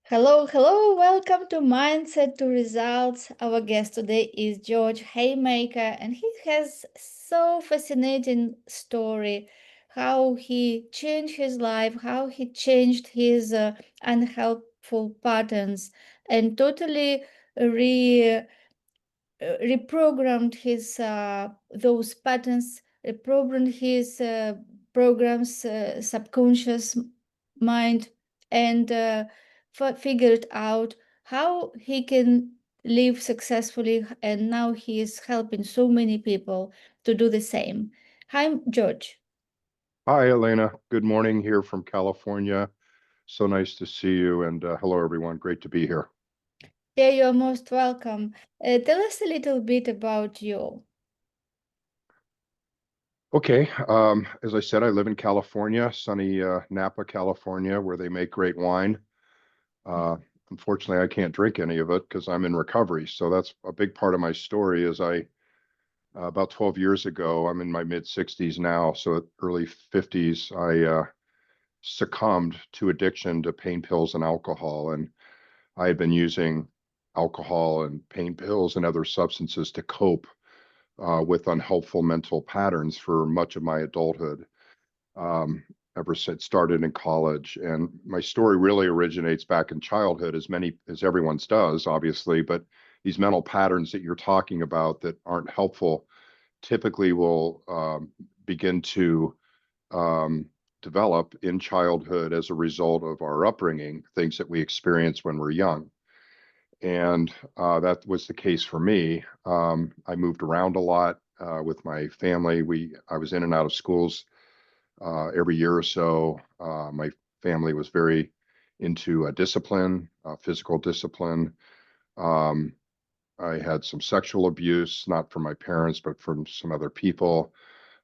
Hello, hello, welcome to Mindset to Results. Our guest today is George Haymaker, and he has so fascinating story how he changed his life, how he changed his unhelpful patterns and totally re reprogrammed his those patterns, reprogrammed his programs, subconscious mind, and figured out how he can live successfully. And now he is helping so many people to do the same. Hi, George. Hi, Elena. Good morning here from California. So nice to see you. And hello, everyone. Great to be here. Yeah, you're most welcome. Tell us a little bit about you. Okay. As I said, I live in California, sunny Napa, California, where they make great wine. Uh, Unfortunately, I can't drink any of it because I'm in recovery. So that's a big part of my story. Is about 12 years ago, I'm in my mid 60s now. So at early 50s, I succumbed to addiction to pain pills and alcohol. And I had been using alcohol and pain pills and other substances to cope with unhelpful mental patterns for much of my adulthood, um, ever since started in college. And my story really originates back in childhood, as everyone's does, obviously. But these mental patterns that you're talking about that aren't helpful typically will begin to um, develop in childhood as a result of our upbringing, things that we experience when we're young. And that was the case for me. I moved around a lot with my family. I was in and out of schools every year or so. My family was very into discipline, physical discipline. Um, I had some sexual abuse, not from my parents, but from some other people.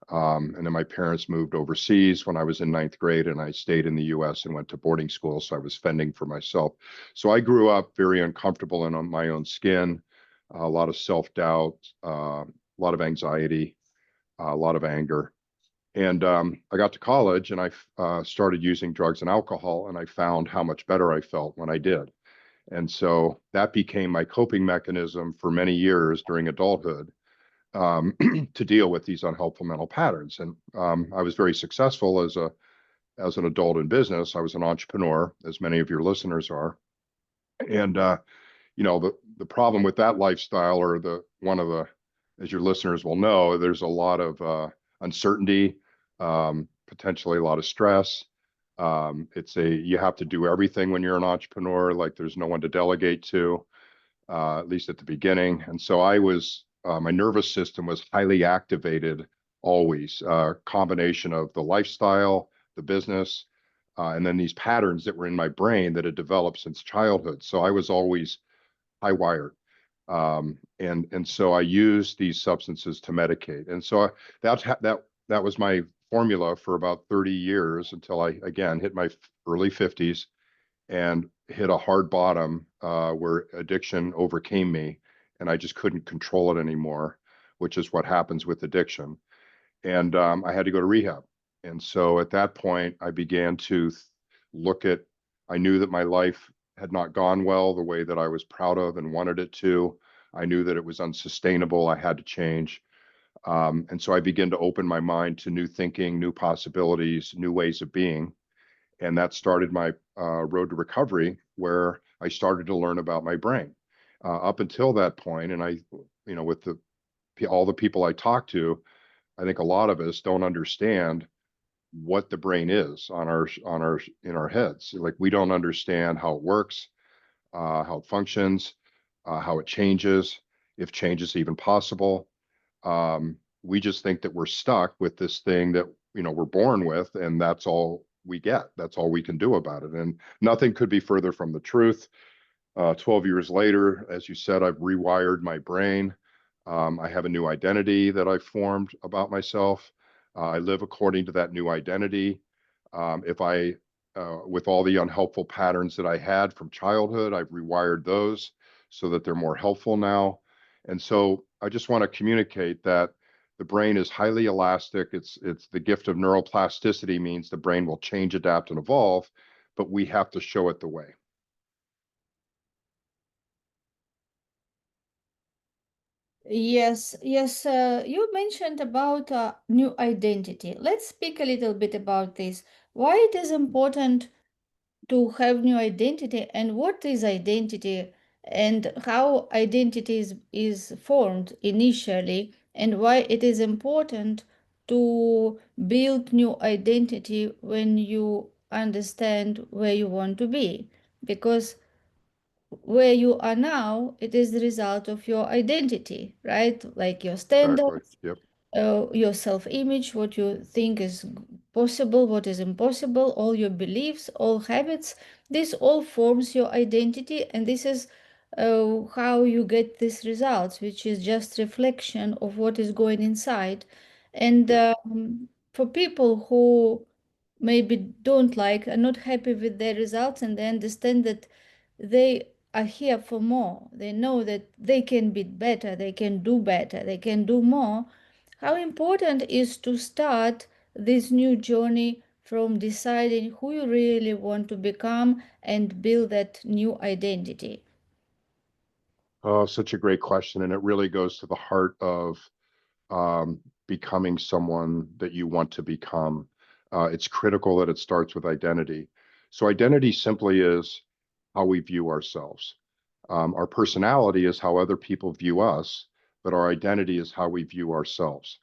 And then my parents moved overseas when I was in ninth grade, and I stayed in the US and went to boarding school. So I was fending for myself. So I grew up very uncomfortable in on my own skin, a lot of self doubt, a lot of anxiety, a lot of anger. And I got to college and I started using drugs and alcohol, and I found how much better I felt when I did. And so that became my coping mechanism for many years during adulthood, to deal with these unhelpful mental patterns. And I was very successful as an adult in business. I was an entrepreneur, as many of your listeners are. And the problem with that lifestyle, or the one of the, as your listeners will know, there's a lot of uncertainty, potentially a lot of stress. You have to do everything when you're an entrepreneur. Like there's no one to delegate to, at least at the beginning. And so my nervous system was highly activated always, combination of the lifestyle, the business, and then these patterns that were in my brain that had developed since childhood. So I was always high wired. And so I used these substances to medicate. And so that was my formula for about 30 years until I again hit my early 50s and hit a hard bottom where addiction overcame me and I just couldn't control it anymore, which is what happens with addiction. And I had to go to rehab. And so at that point, I began to look at, I knew that my life had not gone well the way that I was proud of and wanted it to. I knew that it was unsustainable. I had to change. And so I began to open my mind to new thinking, new possibilities, new ways of being. And that started my road to recovery, where I started to learn about my brain. Up until that point, and with all the people I talk to, I think a lot of us don't understand what the brain is in our heads. Like we don't understand how it works, how it functions, how it changes, if change is even possible. We just think that we're stuck with this thing that we're born with, and that's all we get. That's all we can do about it. And nothing could be further from the truth. 12 years later, as you said, I've rewired my brain. I have a new identity that I've formed about myself. I live according to that new identity. If I, With all the unhelpful patterns that I had from childhood, I've rewired those so that they're more helpful now. And so I just want to communicate that the brain is highly elastic. It's the gift of neuroplasticity, means the brain will change, adapt, and evolve, but we have to show it the way. Yes, yes. You mentioned about new identity. Let's speak a little bit about this. Why it is important to have new identity, and what is identity, and how identity is formed initially, and why it is important to build new identity when you understand where you want to be. Because where you are now, it is the result of your identity, right? Like your Exactly. standards, Yep. your self-image, what you think is possible, what is impossible, all your beliefs, all habits. This all forms your identity, and this is how you get these results, which is just reflection of what is going inside. And Yep. for people who maybe don't like, are not happy with their results, and they understand that they are here for more, they know that they can be better, they can do better, they can do more. How important is to start this new journey from deciding who you really want to become and build that new identity? Oh, such a great question. And it really goes to the heart of becoming someone that you want to become. It's critical that it starts with identity. So, identity simply is how we view ourselves. Our personality is how other people view us, but our identity is how we view ourselves.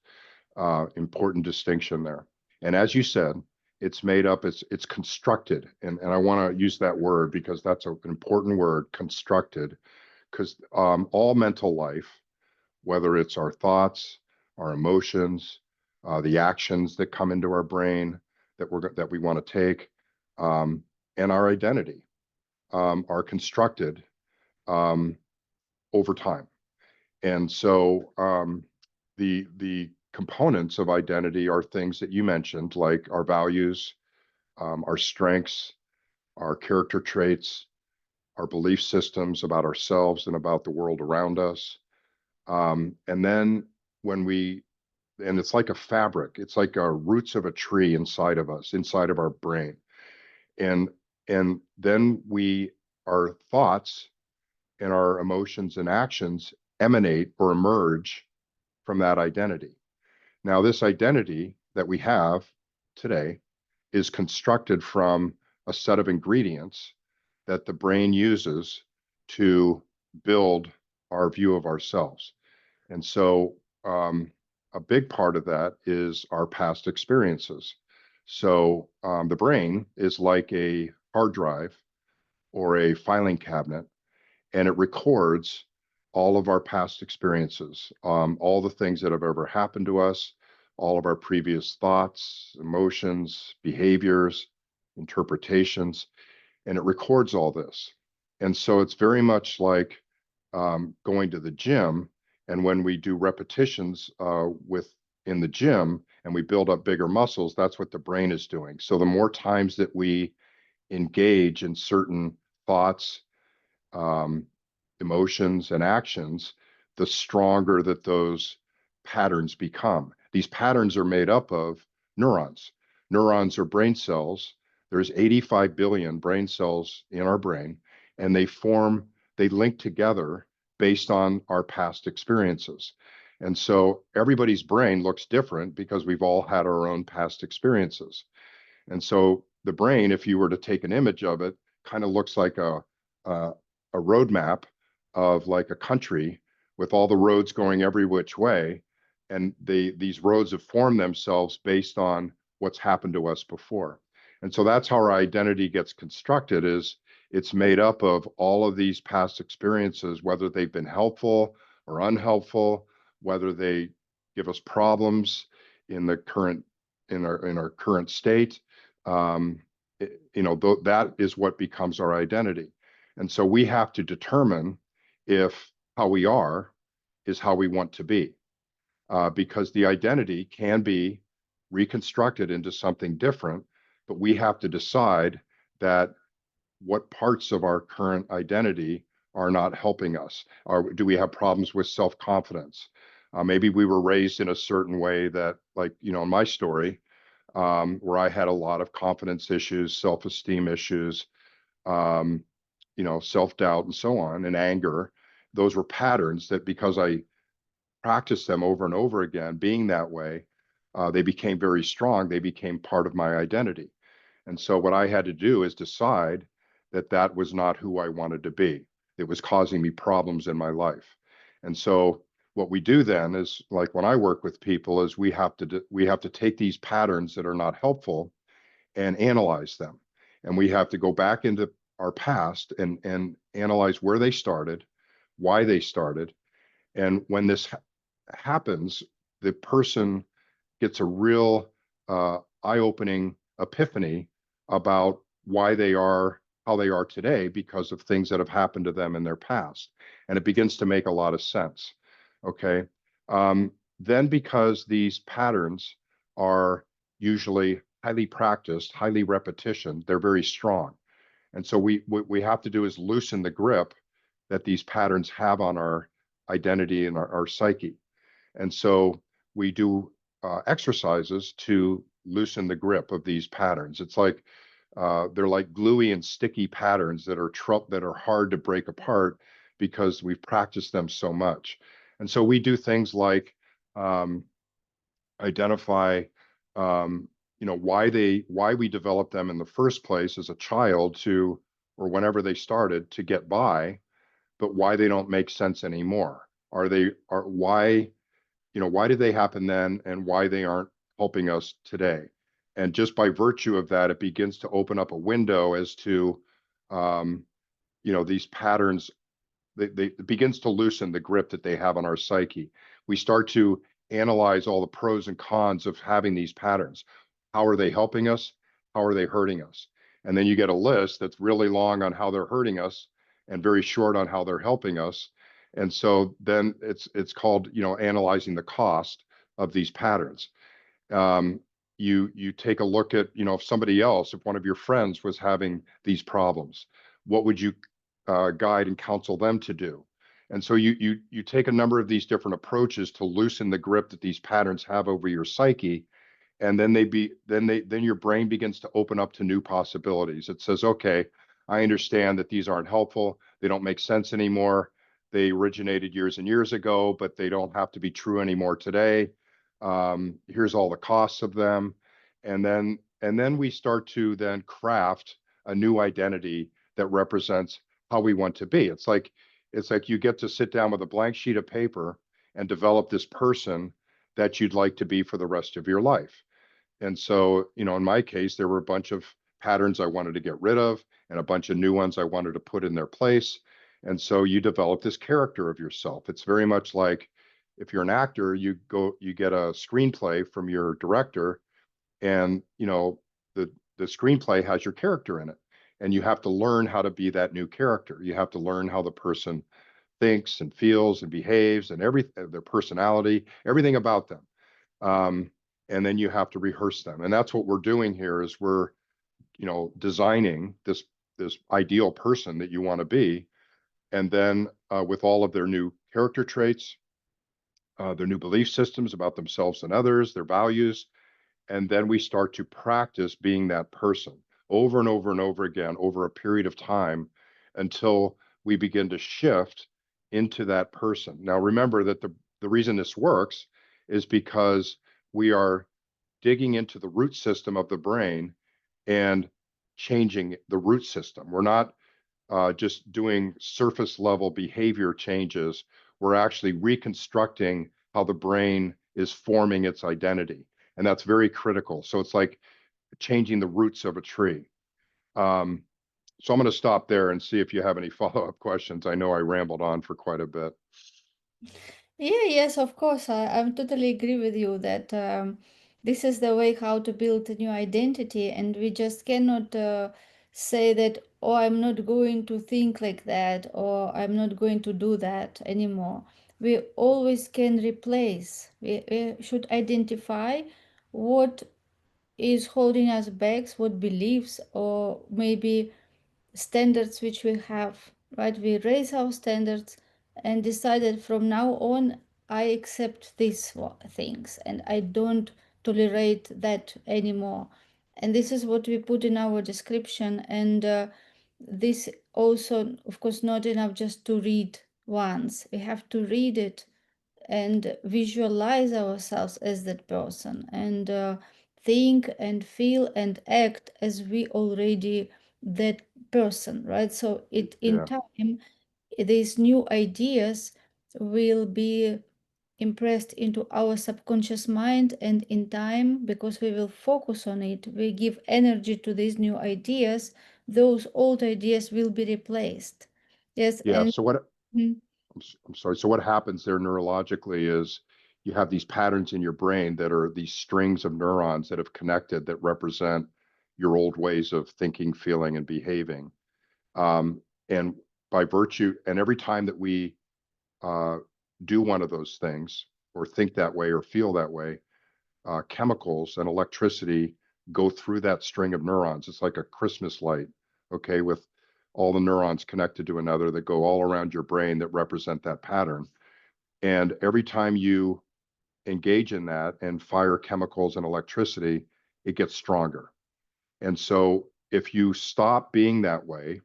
Important distinction there. And as you said, it's made up, it's constructed. And I want to use that word because that's an important word, constructed, because all mental life, whether it's our thoughts, our emotions, the actions that come into our brain that we want to take, um, and our identity are constructed um, over time. And so the components of identity are things that you mentioned, like our values, our strengths, our character traits, our belief systems about ourselves and about the world around us. And then when we, and it's like a fabric, it's like our roots of a tree inside of us, inside of our brain. And and then our thoughts and our emotions and actions emanate or emerge from that identity. Now, this identity that we have today is constructed from a set of ingredients that the brain uses to build our view of ourselves. And so, a big part of that is our past experiences. So, the brain is like a hard drive or a filing cabinet, and it records all of our past experiences, all the things that have ever happened to us, all of our previous thoughts, emotions, behaviors, interpretations, and it records all this. And so it's very much like going to the gym. And when we do repetitions with in the gym and we build up bigger muscles, that's what the brain is doing. So the more times that we engage in certain thoughts, um, emotions, and actions, the stronger that those patterns become. These patterns are made up of neurons. Neurons are brain cells. There's 85 billion brain cells in our brain, and they link together based on our past experiences. And so everybody's brain looks different because we've all had our own past experiences. And so the brain, if you were to take an image of it, kind of looks like a, a road map of like a country with all the roads going every which way. And these roads have formed themselves based on what's happened to us before. And so that's how our identity gets constructed is it's made up of all of these past experiences, whether they've been helpful or unhelpful, whether they give us problems in the current in our current state, um, that is what becomes our identity. And so we have to determine if how we are is how we want to be, because the identity can be reconstructed into something different, but we have to decide that what parts of our current identity are not helping us. Or do we have problems with self-confidence? Maybe we were raised in a certain way that, like, in my story, where I had a lot of confidence issues, self-esteem issues, um, self-doubt and so on, and anger. Those were patterns that because I practiced them over and over again, being that way, they became very strong. They became part of my identity. And so what I had to do is decide that that was not who I wanted to be. It was causing me problems in my life. And so what we do then is, like when I work with people, is we have to take these patterns that are not helpful and analyze them. And we have to go back into our past and analyze where they started, why they started. And when this happens, the person gets a real eye-opening epiphany about why they are how they are today because of things that have happened to them in their past. And it begins to make a lot of sense. Okay. Then because these patterns are usually highly practiced, highly repetition, they're very strong. And so what we have to do is loosen the grip that these patterns have on our identity and our psyche. And so we do exercises to loosen the grip of these patterns. It's like they're like gluey and sticky patterns that are hard to break apart because we've practiced them so much. And so we do things like um, identify, why we developed them in the first place as a child to, or whenever they started to get by, but why they don't make sense anymore. Why why did they happen then and why they aren't helping us today? And just by virtue of that, it begins to open up a window as to, um, these patterns. It begins to loosen the grip that they have on our psyche. We start to analyze all the pros and cons of having these patterns. How are they helping us? How are they hurting us? And then you get a list that's really long on how they're hurting us and very short on how they're helping us. And so then it's called, analyzing the cost of these patterns. um, you take a look at, if somebody else, if one of your friends was having these problems, what would you guide and counsel them to do? And so you take a number of these different approaches to loosen the grip that these patterns have over your psyche, and then your brain begins to open up to new possibilities. It says, okay, I understand that these aren't helpful. They don't make sense anymore. They originated years and years ago, but they don't have to be true anymore today. Here's all the costs of them. And then we start to then craft a new identity that represents how we want to be. It's like you get to sit down with a blank sheet of paper and develop this person that you'd like to be for the rest of your life. And so, in my case, there were a bunch of patterns I wanted to get rid of and a bunch of new ones I wanted to put in their place. And so you develop this character of yourself. It's very much like if you're an actor, you get a screenplay from your director, and the screenplay has your character in it. And you have to learn how to be that new character. You have to learn how the person thinks and feels and behaves and their personality, everything about them. Um, and then you have to rehearse them. And that's what we're doing here is we're, designing this ideal person that you want to be. And then with all of their new character traits, their new belief systems about themselves and others, their values, and then we start to practice being that person over and over and over again over a period of time until we begin to shift into that person. Now, remember that the reason this works is because we are digging into the root system of the brain and changing the root system. We're not just doing surface level behavior changes. We're actually reconstructing how the brain is forming its identity. And that's very critical. So it's like changing the roots of a tree. Um, so I'm going to stop there and see if you have any follow-up questions. I know I rambled on for quite a bit. Yeah, yes, of course. I totally agree with you that this is the way how to build a new identity, and we just cannot say that, oh, I'm not going to think like that, or I'm not going to do that anymore. We always can replace. We should identify what is holding us back, what beliefs or maybe standards which we have, right? We raise our standards and decided from now on, I accept these things and I don't tolerate that anymore. And this is what we put in our description. And this also, of course, not enough just to read once. We have to read it and visualize ourselves as that person, and think and feel and act as we already that person, right? So it in Yeah. time, these new ideas will be impressed into our subconscious mind, and in time, because we will focus on it, we give energy to these new ideas, those old ideas will be replaced. Yes. Yeah. And So what mm, I'm sorry. So what happens there neurologically is you have these patterns in your brain that are these strings of neurons that have connected that represent your old ways of thinking, feeling, and behaving. And by virtue, and every time that we uh, do one of those things, or think that way, or feel that way, chemicals and electricity go through that string of neurons. It's like a Christmas light, okay, with all the neurons connected to another that go all around your brain that represent that pattern. And every time you engage in that and fire chemicals and electricity, it gets stronger. And so if you stop being that way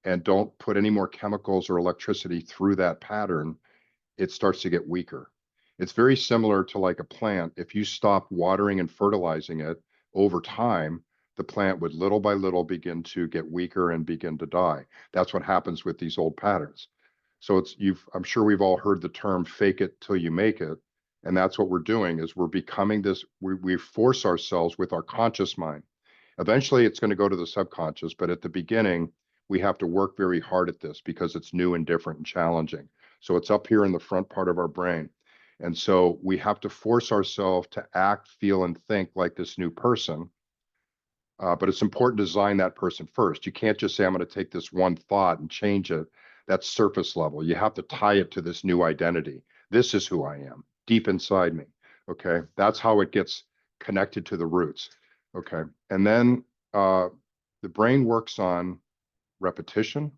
and don't put any more chemicals or electricity through that pattern, it starts to get weaker. It's very similar to like a plant. If you stop watering and fertilizing it over time, the plant would little by little begin to get weaker and begin to die. That's what happens with these old patterns. So I'm sure we've all heard the term fake it till you make it. And that's what we're doing is we're becoming this, we force ourselves with our conscious mind. Eventually it's going to go to the subconscious, but at the beginning, we have to work very hard at this because it's new and different and challenging. So it's up here in the front part of our brain. And so we have to force ourselves to act, feel, and think like this new person. But it's important to design that person first. You can't just say, I'm going to take this one thought and change it. That's surface level. You have to tie it to this new identity. This is who I am deep inside me. Okay. That's how it gets connected to the roots. Okay. And then the brain works on repetition,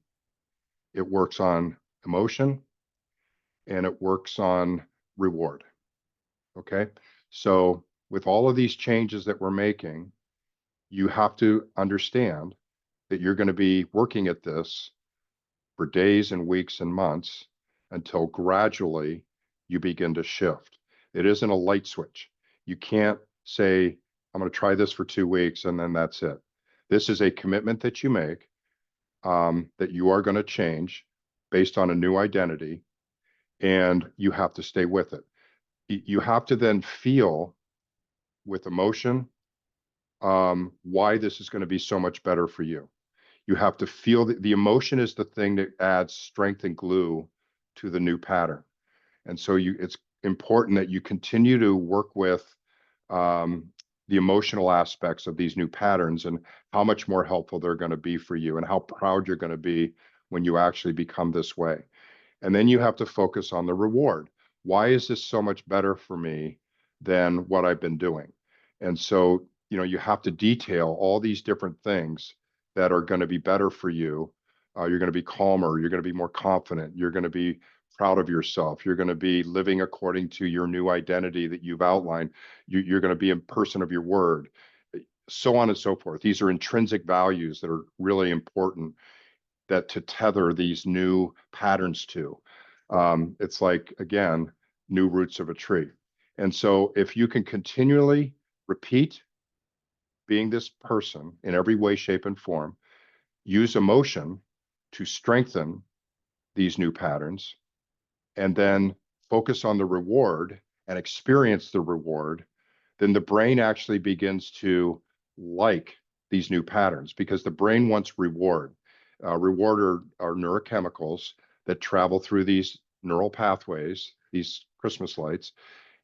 it works on emotion, and it works on reward. Okay. So with all of these changes that we're making, you have to understand that you're going to be working at this for days and weeks and months until gradually you begin to shift. It isn't a light switch. You can't say, I'm going to try this for 2 weeks and then that's it. This is a commitment that you make that you are going to change based on a new identity, and you have to stay with it. You have to then feel with emotion why this is going to be so much better for you. You have to feel that the emotion is the thing that adds strength and glue to the new pattern. And so it's important that you continue to work with um, the emotional aspects of these new patterns and how much more helpful they're going to be for you and how proud you're going to be when you actually become this way. And then you have to focus on the reward. Why is this so much better for me than what I've been doing? And so, you have to detail all these different things that are going to be better for you. You're going to be calmer. You're going to be more confident. You're going to be proud of yourself. You're going to be living according to your new identity that you've outlined. You're going to be a person of your word, so on and so forth. These are intrinsic values that are really important that to tether these new patterns to. It's like, again, new roots of a tree. And so if you can continually repeat being this person in every way, shape, and form, use emotion to strengthen these new patterns, and then focus on the reward and experience the reward, then the brain actually begins to like these new patterns because the brain wants reward. Reward are neurochemicals that travel through these neural pathways, these Christmas lights,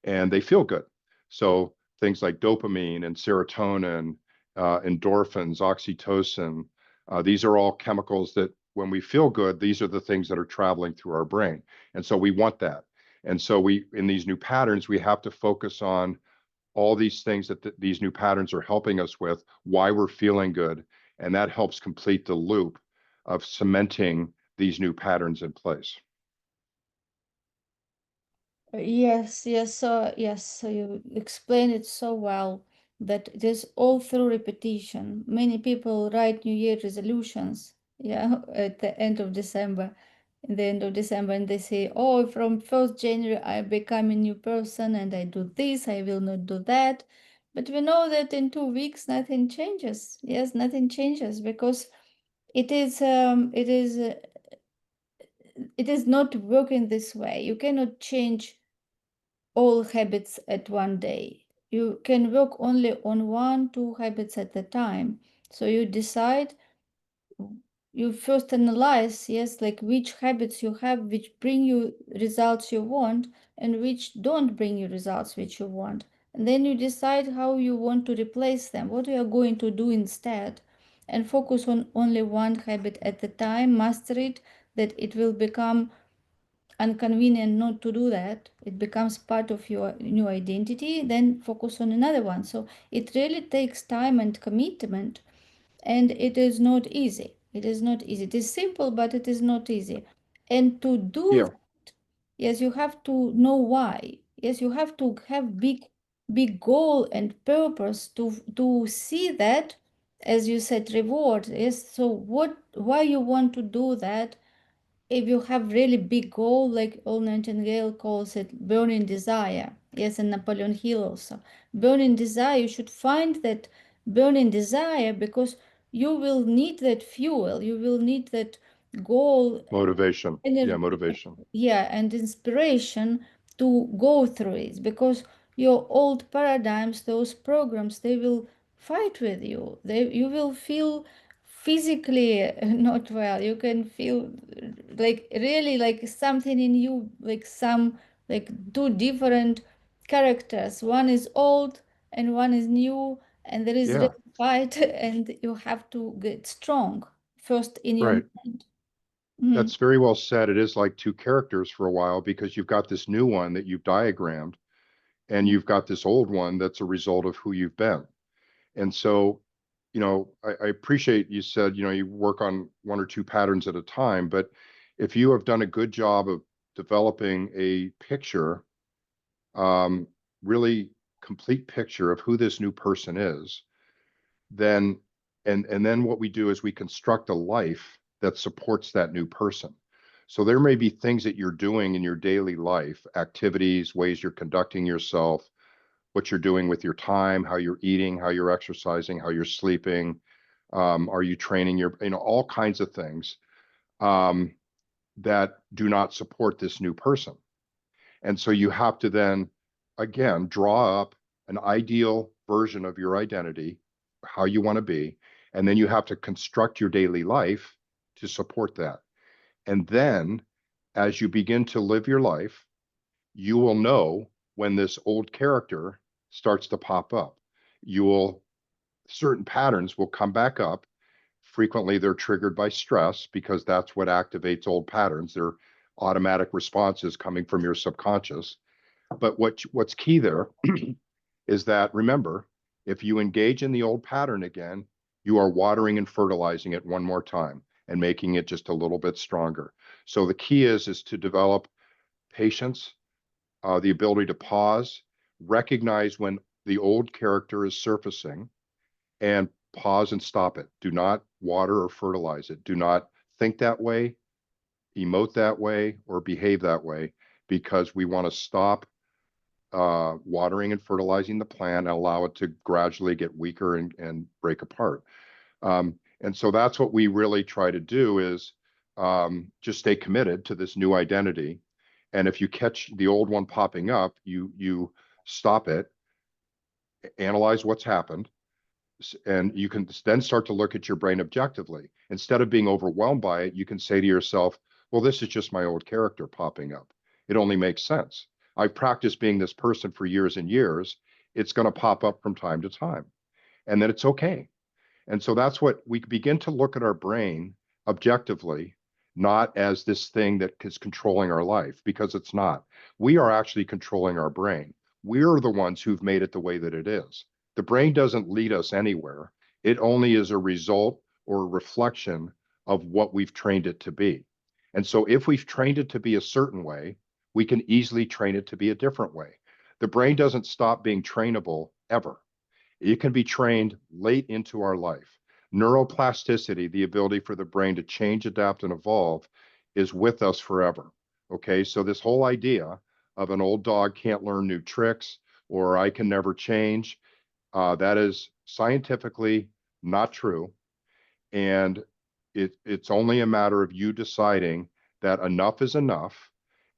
and they feel good. So things like dopamine and serotonin, endorphins, oxytocin, these are all chemicals that when we feel good, these are the things that are traveling through our brain. And so we want that. And so in these new patterns, we have to focus on all these things that these new patterns are helping us with, why we're feeling good. And that helps complete the loop of cementing these new patterns in place. Yes, yes, so you explain it so well that it is all through repetition. Many people write New Year resolutions, yeah, at the end of December, in the end of December, and they say, oh, from 1st January, I become a new person and I do this, I will not do that. But we know that in 2 weeks, nothing changes. Yes, nothing changes because it is, it is not working this way. You cannot change all habits at one day. You can work only on 1, 2 habits at a time. So you decide, you first analyze, yes, like which habits you have which bring you results you want and which don't bring you results which you want. And then you decide how you want to replace them, what you are going to do instead, and focus on only one habit at a time, master it, that it will become inconvenient not to do that, it becomes part of your new identity, then focus on another one. So it really takes time and commitment, and it is not easy. It is not easy. It is simple, but it is not easy. And to do Yeah. that, yes, you have to know why. Yes, you have to have big goal and purpose to see that, as you said, reward. Yes, so why you want to do that? If you have really big goal, like Old Nightingale calls it burning desire, yes, and Napoleon Hill also, burning desire, you should find that burning desire, because you will need that fuel, you will need that goal, Motivation. Yeah, energy, motivation. yeah, and inspiration to go through it, because your old paradigms, those programs, they will fight with you. You will feel physically not well. You can feel like really like something in you, like some, like two different characters. One is old and one is new, and there is Yeah, real fight, and you have to get strong first in your right. mind. Mhm. That's very well said. It is like two characters for a while because you've got this new one that you've diagrammed and you've got this old one that's a result of who you've been. And so, I appreciate you said, you work on one or two patterns at a time, but if you have done a good job of developing a picture, um, really complete picture of who this new person is, then and then what we do is we construct a life that supports that new person. So there may be things that you're doing in your daily life, activities, ways you're conducting yourself, what you're doing with your time, how you're eating, how you're exercising, how you're sleeping. Are you training your, all kinds of things um, that do not support this new person. And so you have to then, again, draw up an ideal version of your identity, how you want to be. And then you have to construct your daily life to support that. And then as you begin to live your life, you will know when this old character starts to pop up. You will, certain patterns will come back up. Frequently, they're triggered by stress because that's what activates old patterns. They're automatic responses coming from your subconscious. But what's key there is that remember, if you engage in the old pattern again, you are watering and fertilizing it one more time and making it just a little bit stronger. So the key is to develop patience, the ability to pause, recognize when the old character is surfacing, and pause and stop it. Do not water or fertilize it. Do not think that way, emote that way, or behave that way, because we want to stop watering and fertilizing the plant and allow it to gradually get weaker and break apart. And so that's what we really try to do is just stay committed to this new identity. And if you catch the old one popping up, you stop it, analyze what's happened, and you can then start to look at your brain objectively. Instead of being overwhelmed by it, you can say to yourself, well, this is just my old character popping up. It only makes sense. I've practiced being this person for years and years. It's going to pop up from time to time, and then it's okay. And so that's what we begin to look at our brain objectively, not as this thing that is controlling our life, because it's not. We are actually controlling our brain. We're the ones who've made it the way that it is. The brain doesn't lead us anywhere. It only is a result or a reflection of what we've trained it to be. And so if we've trained it to be a certain way, we can easily train it to be a different way. The brain doesn't stop being trainable ever. It can be trained late into our life. Neuroplasticity, the ability for the brain to change, adapt, and evolve, is with us forever. Okay, so this whole idea of an old dog can't learn new tricks or I can never change, that is scientifically not true. And it's only a matter of you deciding that enough is enough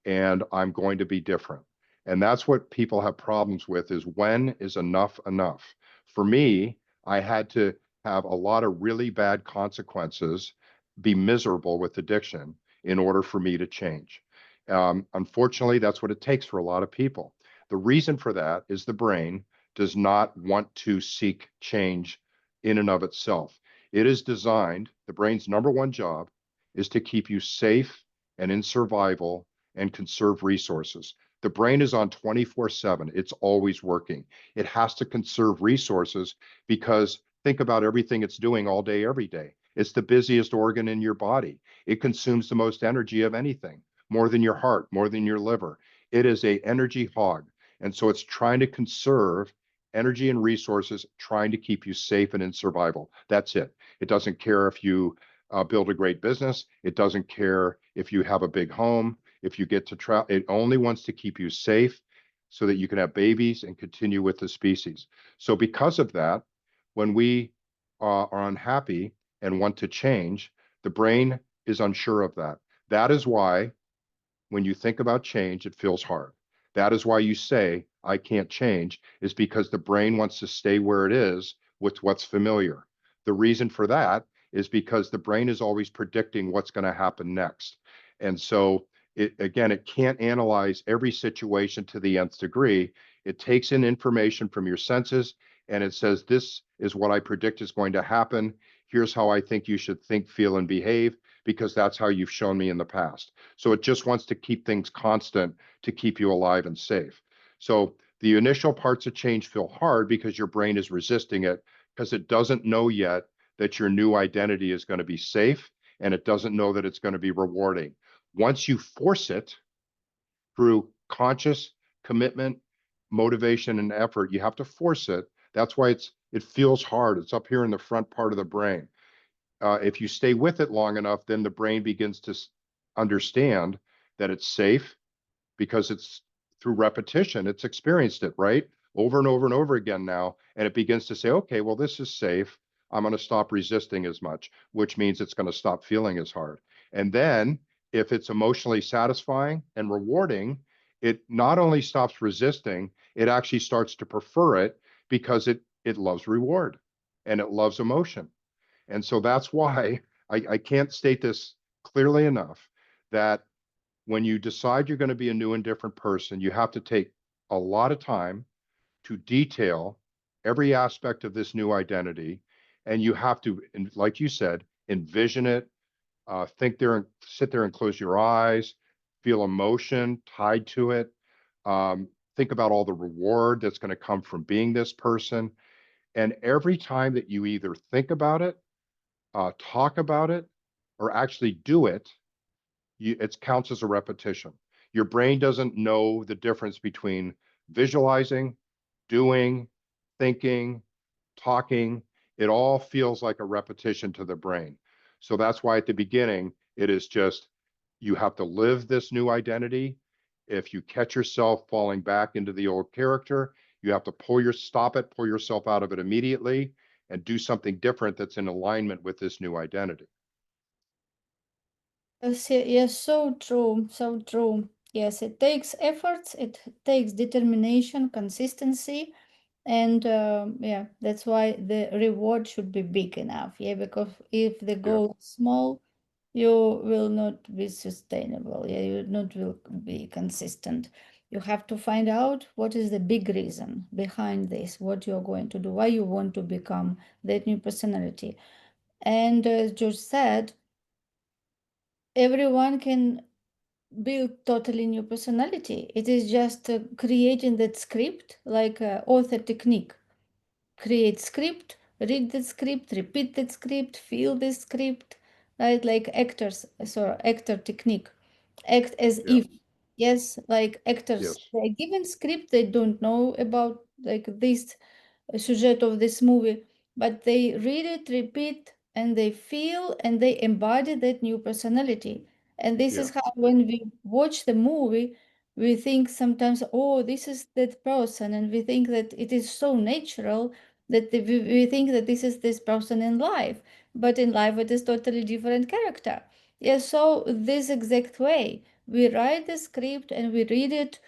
and I'm going to be different. And that's what people have problems with is when is enough enough? For me, I had to have a lot of really bad consequences, be miserable with addiction in order for me to change. Unfortunately, that's what it takes for a lot of people. The reason for that is the brain does not want to seek change in and of itself. It is designed, the brain's number one job is to keep you safe and in survival and conserve resources. The brain is on 24/7. It's always working. It has to conserve resources because think about everything it's doing all day, every day. It's the busiest organ in your body. It consumes the most energy of anything, more than your heart, more than your liver. It is a energy hog. And so it's trying to conserve energy and resources, trying to keep you safe and in survival. That's it. It doesn't care if you build a great business. It doesn't care if you have a big home, if you get to travel. It only wants to keep you safe so that you can have babies and continue with the species. So because of that, when we are unhappy and want to change, the brain is unsure of that. That is why when you think about change, it feels hard. That is why you say, I can't change, is because the brain wants to stay where it is with what's familiar. The reason for that is because the brain is always predicting what's going to happen next. And so, it can't analyze every situation to the nth degree. It takes in information from your senses and it says, this is what I predict is going to happen. Here's how I think you should think, feel, and behave because that's how you've shown me in the past. So it just wants to keep things constant to keep you alive and safe. So the initial parts of change feel hard because your brain is resisting it because it doesn't know yet that your new identity is going to be safe and it doesn't know that it's going to be rewarding. Once you force it through conscious commitment, motivation, and effort, you have to force it. That's why it feels hard. It's up here in the front part of the brain. If you stay with it long enough, then the brain begins to understand that it's safe because it's through repetition, it's experienced it, right? Over and over and over again now. And it begins to say, okay, well, this is safe. I'm going to stop resisting as much, which means it's going to stop feeling as hard. And then if it's emotionally satisfying and rewarding, it not only stops resisting, it actually starts to prefer it because it loves reward and it loves emotion. And so that's why I can't state this clearly enough that when you decide you're going to be a new and different person, you have to take a lot of time to detail every aspect of this new identity. And you have to, like you said, envision it, think there and sit there and close your eyes, feel emotion tied to it. Think about all the reward that's going to come from being this person. And every time that you either think about it, talk about it, or actually do it, it counts as a repetition. Your brain doesn't know the difference between visualizing, doing, thinking, talking. It all feels like a repetition to the brain. So that's why at the beginning, it is just you have to live this new identity. If you catch yourself falling back into the old character, you have to stop it, pull yourself out of it immediately, and do something different that's in alignment with this new identity. Yes, yes, so true, so true. Yes, it takes efforts, it takes determination, consistency, and yeah, that's why the reward should be big enough. Yeah, because if the Yeah. goal is small, you will not be sustainable. Yeah, you not will be consistent. You have to find out what is the big reason behind this, what you're going to do, why you want to become that new personality. And as George said, everyone can build totally new personality. It is just creating that script, like author technique. Create script, read the script, repeat that script, feel the script, right? Like actors, so actor technique. Act as Yeah. if. Yes, like actors, Yes. they're given script, they don't know about like this sujet of this movie, but they read it, repeat, and they feel and they embody that new personality. And this Yeah. is how, when we watch the movie, we think sometimes, oh, this is that person. And we think that it is so natural that we think that this is this person in life. But in life, it is totally different character. Yeah, so this exact way, we write the script and we read it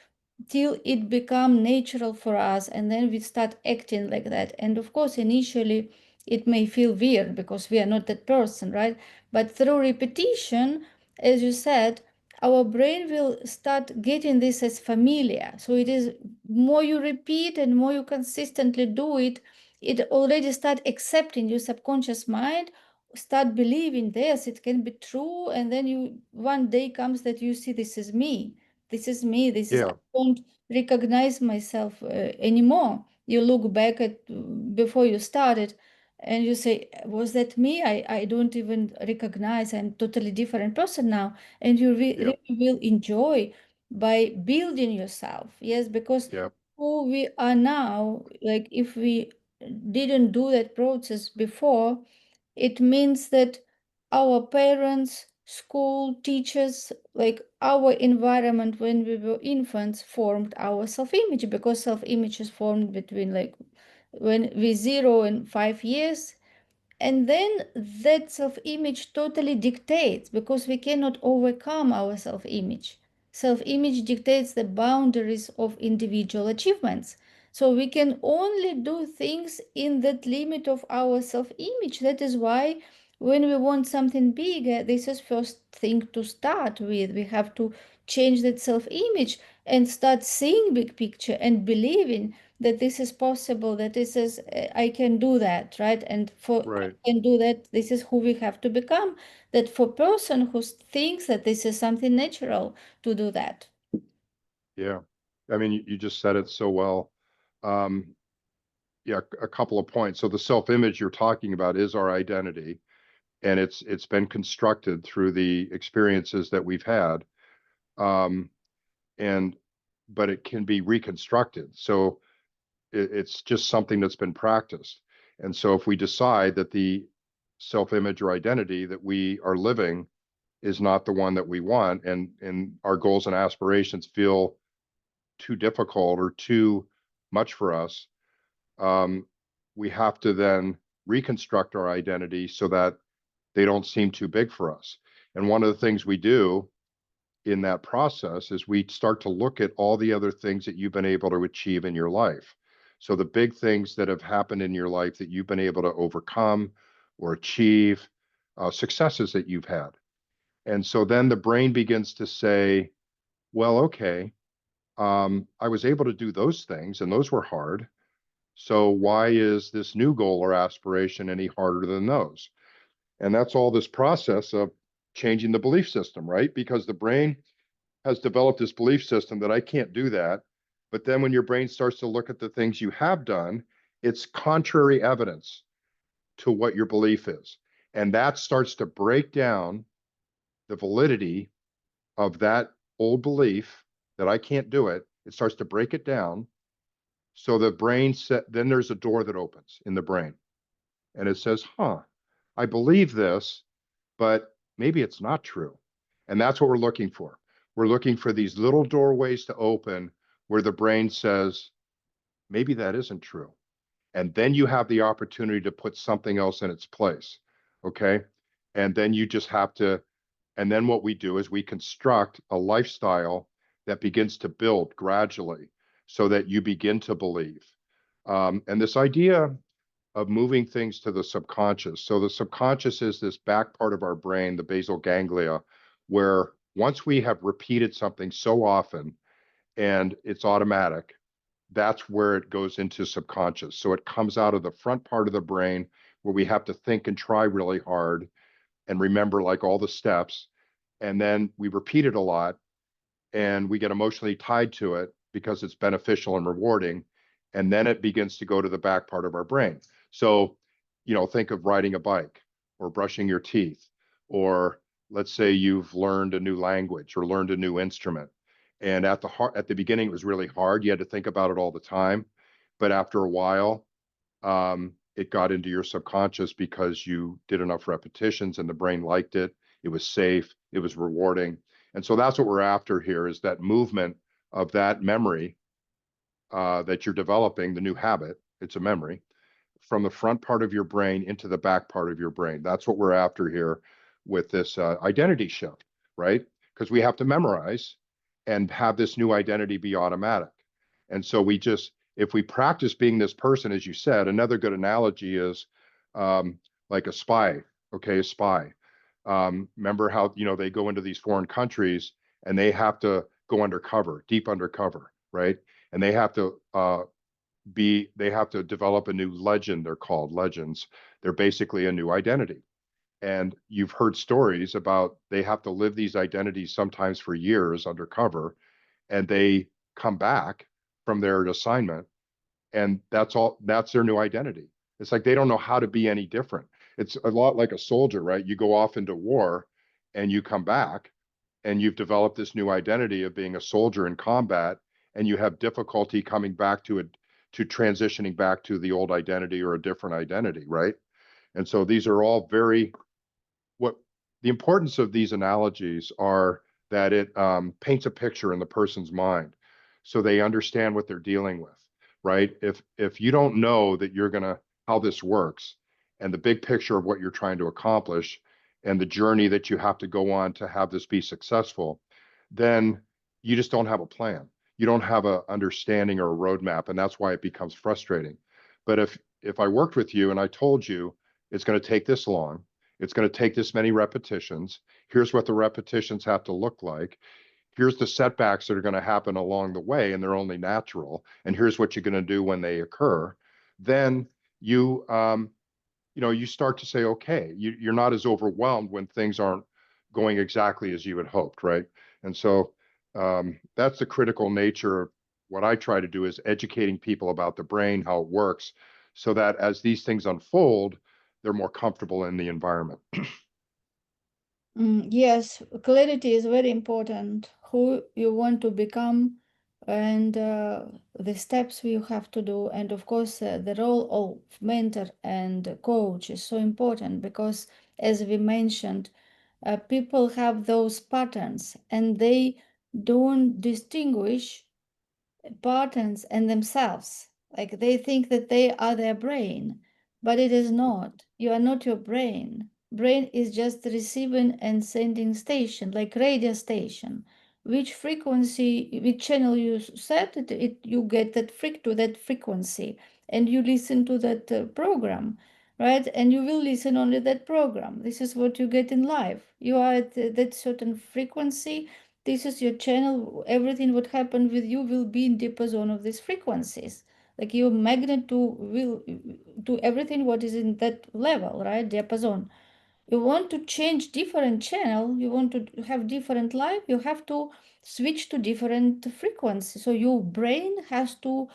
till it become natural for us, and then we start acting like that. And of course, initially it may feel weird because we are not that person, right? But through repetition, as you said, our brain will start getting this as familiar. So it is, more you repeat and more you consistently do it, it already start accepting. Your subconscious mind start believing, this it can be true. And then you, one day comes that you see, this is me, this is me, this is, I Yeah. don't recognize myself anymore. You look back at before you started and you say, was that me? I don't even recognize, I'm totally different person now. And you Yeah. really will enjoy by building yourself. Yes, because Yeah. who we are now, like if we didn't do that process before, it means that our parents, school, teachers, like our environment when we were infants formed our self-image, because self-image is formed between like when we 0 and 5 years. And then that self-image totally dictates, because we cannot overcome our self-image. Self-image dictates the boundaries of individual achievements. So we can only do things in that limit of our self-image. That is why when we want something bigger, this is first thing to start with. We have to change that self-image and start seeing big picture and believing that this is possible, that this is, I can do that, right? And for I Right. can do that, this is who we have to become. That for person who thinks that this is something natural to do that. Yeah. I mean, you just said it so well. Um, yeah, a couple of points. So the self-image you're talking about is our identity, and it's been constructed through the experiences that we've had. Um, and but it can be reconstructed. So it's just something that's been practiced. And so if we decide that the self-image or identity that we are living is not the one that we want, and our goals and aspirations feel too difficult or too much for us, um, we have to then reconstruct our identity so that they don't seem too big for us. And one of the things we do in that process is we start to look at all the other things that you've been able to achieve in your life. So the big things that have happened in your life that you've been able to overcome or achieve, successes that you've had. And so then the brain begins to say, well, okay, I was able to do those things and those were hard. So why is this new goal or aspiration any harder than those? And that's all this process of changing the belief system, right? Because the brain has developed this belief system that I can't do that. But then when your brain starts to look at the things you have done, it's contrary evidence to what your belief is. And that starts to break down the validity of that old belief that I can't do it. It starts to break it down. So the brain then there's a door that opens in the brain and it says, huh, I believe this, but maybe it's not true. And that's what we're looking for. We're looking for these little doorways to open where the brain says, maybe that isn't true. And then you have the opportunity to put something else in its place. Okay. And then you just have to, and then what we do is we construct a lifestyle that begins to build gradually so that you begin to believe. And this idea of moving things to the subconscious. So the subconscious is this back part of our brain, the basal ganglia, where once we have repeated something so often and it's automatic, that's where it goes into subconscious. So it comes out of the front part of the brain where we have to think and try really hard and remember like all the steps. And then we repeat it a lot and we get emotionally tied to it because it's beneficial and rewarding. And then it begins to go to the back part of our brain. So, think of riding a bike or brushing your teeth, or let's say you've learned a new language or learned a new instrument. And at the beginning, it was really hard. You had to think about it all the time. But after a while, it got into your subconscious because you did enough repetitions and the brain liked it. It was safe. It was rewarding. And so that's what we're after here, is that movement of that memory that you're developing, the new habit. It's a memory from the front part of your brain into the back part of your brain. That's what we're after here with this identity shift, right? Because we have to memorize and have this new identity be automatic. And so if we practice being this person, as you said, another good analogy is like a spy, okay, a spy. Remember how, they go into these foreign countries and they have to go undercover, deep undercover, right? And they have to develop a new legend. They're called legends. They're basically a new identity. And you've heard stories about they have to live these identities sometimes for years undercover, and they come back from their assignment, and that's their new identity. It's like they don't know how to be any different. It's a lot like a soldier, right? You go off into war and you come back and you've developed this new identity of being a soldier in combat, and you have difficulty coming back to it, to transitioning back to the old identity or a different identity, right? And so these are all very what the importance of these analogies are, that it paints a picture in the person's mind so they understand what they're dealing with, right? If you don't know that you're gonna how this works and the big picture of what you're trying to accomplish and the journey that you have to go on to have this be successful, then you just don't have a plan. You don't have a understanding or a roadmap, and that's why it becomes frustrating. But if I worked with you and I told you it's going to take this long, it's going to take this many repetitions. Here's what the repetitions have to look like. Here's the setbacks that are going to happen along the way, and they're only natural. And here's what you're going to do when they occur. Then you start to say, okay, you're not as overwhelmed when things aren't going exactly as you had hoped, right? And so that's the critical nature of what I try to do, is educating people about the brain, how it works, so that as these things unfold, they're more comfortable in the environment. Yes, clarity is very important. Who you want to become, and the steps you have to do. And of course, the role of mentor and coach is so important because, as we mentioned, people have those patterns and they don't distinguish patterns and themselves. Like they think that they are their brain, but it is not. You are not your brain. Brain is just receiving and sending station, like radio station. Which frequency, which channel you set it, you get to that frequency, and you listen to that program, right? And you will listen only that program. This is what you get in life. You are at that certain frequency. This is your channel. Everything what happened with you will be in diapason of these frequencies. Like your magnet to everything what is in that level, right? Diapason. You want to change different channel, you want to have different life, you have to switch to different frequency. So your brain has to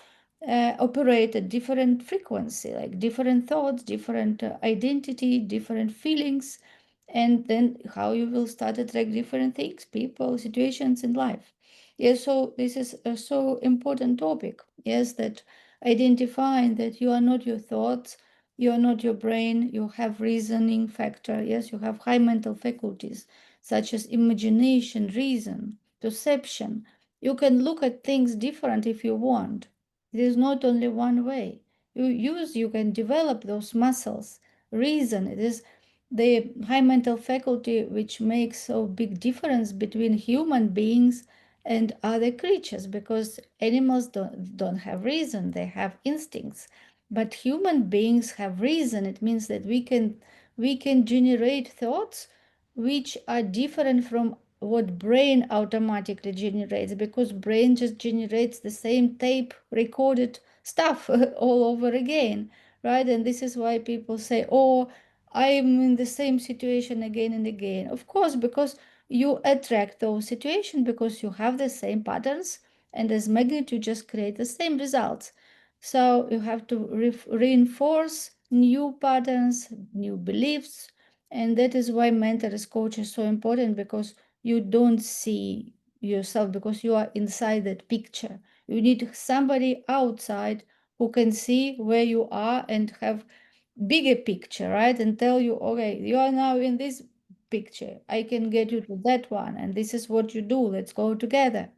operate at different frequency, like different thoughts, different identity, different feelings, and then how you will start attract different things, people, situations in life. Yes, so this is a so important topic. Yes, that identifying that you are not your thoughts, you are not your brain, you have reasoning factor. Yes, you have high mental faculties such as imagination, reason, perception. You can look at things different if you want. It is not only one way. You can develop those muscles. Reason, it is the high mental faculty which makes a big difference between human beings and other creatures, because animals don't have reason, they have instincts, but human beings have reason. It means that we can generate thoughts which are different from what brain automatically generates, because brain just generates the same tape recorded stuff all over again, right? And this is why people say, oh, I'm in the same situation again and again. Of course, because you attract those situations, because you have the same patterns, and as magnet you just create the same results. So you have to reinforce new patterns, new beliefs, and that is why mentor as coach is so important, because you don't see yourself, because you are inside that picture. You need somebody outside who can see where you are and have bigger picture, right? And tell you, okay, you are now in this picture. I can get you to that one, and this is what you do. Let's go together.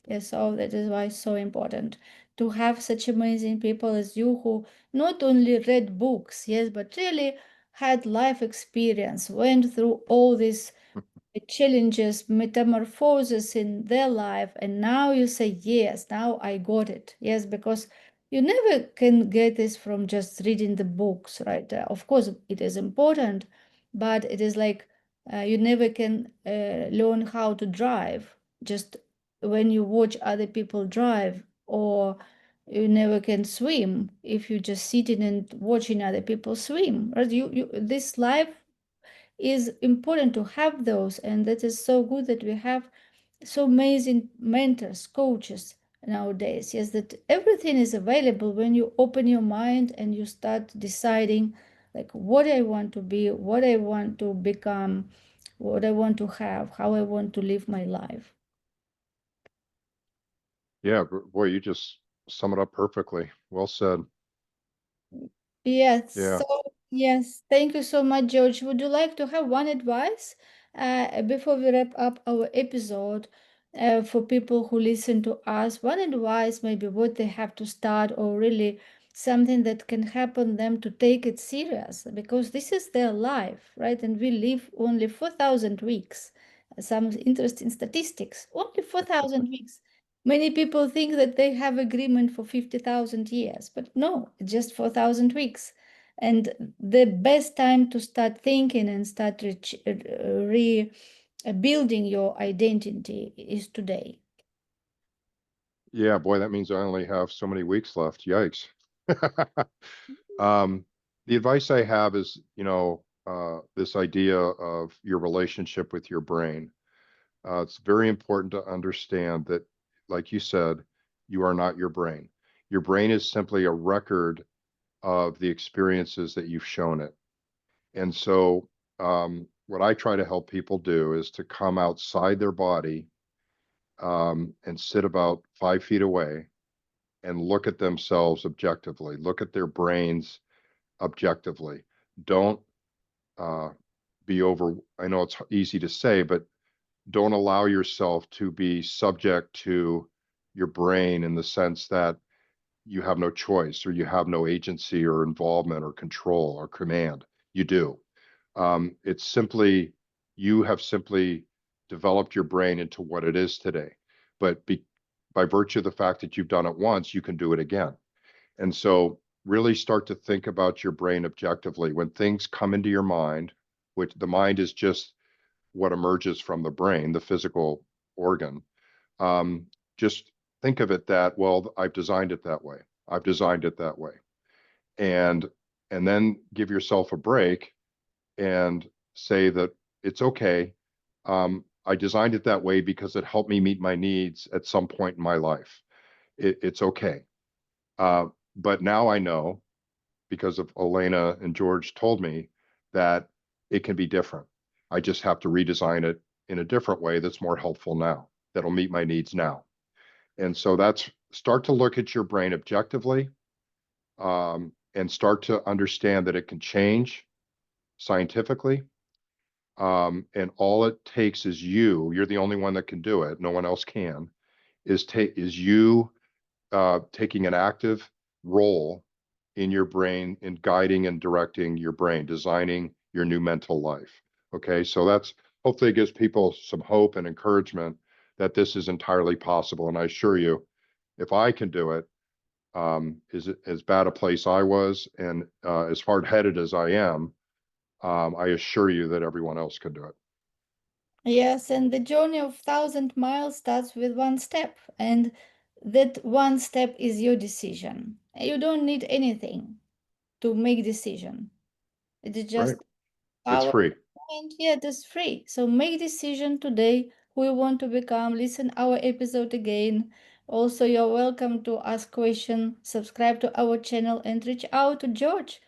Yes, so that is why it's so important to have such amazing people as you who not only read books, yes, but really had life experience, went through all these challenges, metamorphoses in their life, and now you say, yes, now I got it. Yes, because you never can get this from just reading the books, right? Of course, it is important, but it is like you never can learn how to drive just when you watch other people drive, or you never can swim if you just sitting and watching other people swim, right? This life is important to have those, and that is so good that we have so amazing mentors, coaches nowadays. Yes, that everything is available when you open your mind and you start deciding like what I want to be, what I want to become, what I want to have, how I want to live my life. Yeah, boy, you just sum it up perfectly. Well said. Yes, Yeah. so yes, thank you so much, George. Would you like to have one advice before we wrap up our episode for people who listen to us? One advice, maybe what they have to start, or really something that can happen them to take it serious, because this is their life, right? And we live only 4,000 weeks. Some interesting statistics, only 4,000 weeks. Many people think that they have agreement for 50,000 years, but no, it's just 4,000 weeks. And the best time to start thinking and start rebuilding your identity is today. Yeah, boy, that means I only have so many weeks left. Yikes. The advice I have is, this idea of your relationship with your brain. It's very important to understand that, like you said, you are not your brain. Your brain is simply a record of the experiences that you've shown it. And so, what I try to help people do is to come outside their body and sit about 5 feet away and look at themselves objectively, look at their brains objectively. Don't uh, be over, I know it's easy to say, but don't allow yourself to be subject to your brain in the sense that you have no choice or you have no agency or involvement or control or command. You do. It's simply, you have simply developed your brain into what it is today. But by virtue of the fact that you've done it once, you can do it again. And so really start to think about your brain objectively. When things come into your mind, which the mind is just what emerges from the brain, the physical organ, um, just think of it that, well, I've designed it that way. I've designed it that way. And and then give yourself a break and say that it's okay. I designed it that way because it helped me meet my needs at some point in my life. It's okay. Uh, but now I know, because of Elena and George told me, that it can be different. I just have to redesign it in a different way that's more helpful now, that'll meet my needs now. And so that's, start to look at your brain objectively, and start to understand that it can change scientifically. And all it takes is you're the only one that can do it. No one else can, is you taking an active role in your brain in guiding and directing your brain, designing your new mental life. Okay, so that's, hopefully it gives people some hope and encouragement that this is entirely possible. And I assure you, if I can do it, is as bad a place I was and as hard-headed as I am, I assure you that everyone else can do it. Yes, and the journey of 1,000 miles starts with one step, and that one step is your decision. You don't need anything to make decision. It is Right? just It's power, free. and yet it's free. So make decision today who you want to become. Listen our episode again. Also, you're welcome to ask question, subscribe to our channel, and reach out to George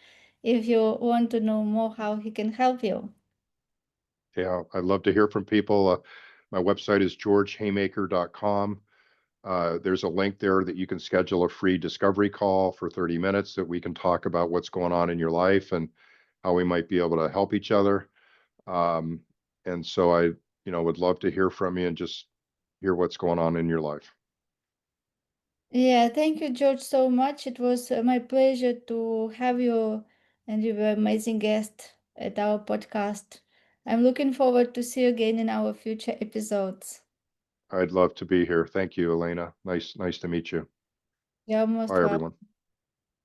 if you want to know more how he can help you. Yeah, I'd love to hear from people. My website is georgehaymaker.com. There's a link there that you can schedule a free discovery call for 30 minutes that we can talk about what's going on in your life and how we might be able to help each other. Um, And so I, would love to hear from you and just hear what's going on in your life. Yeah, thank you, George, so much. It was my pleasure to have you, and you were amazing guest at our podcast. I'm looking forward to see you again in our future episodes. I'd love to be here. Thank you, Elena. Nice to meet you. You're most Bye, welcome. everyone.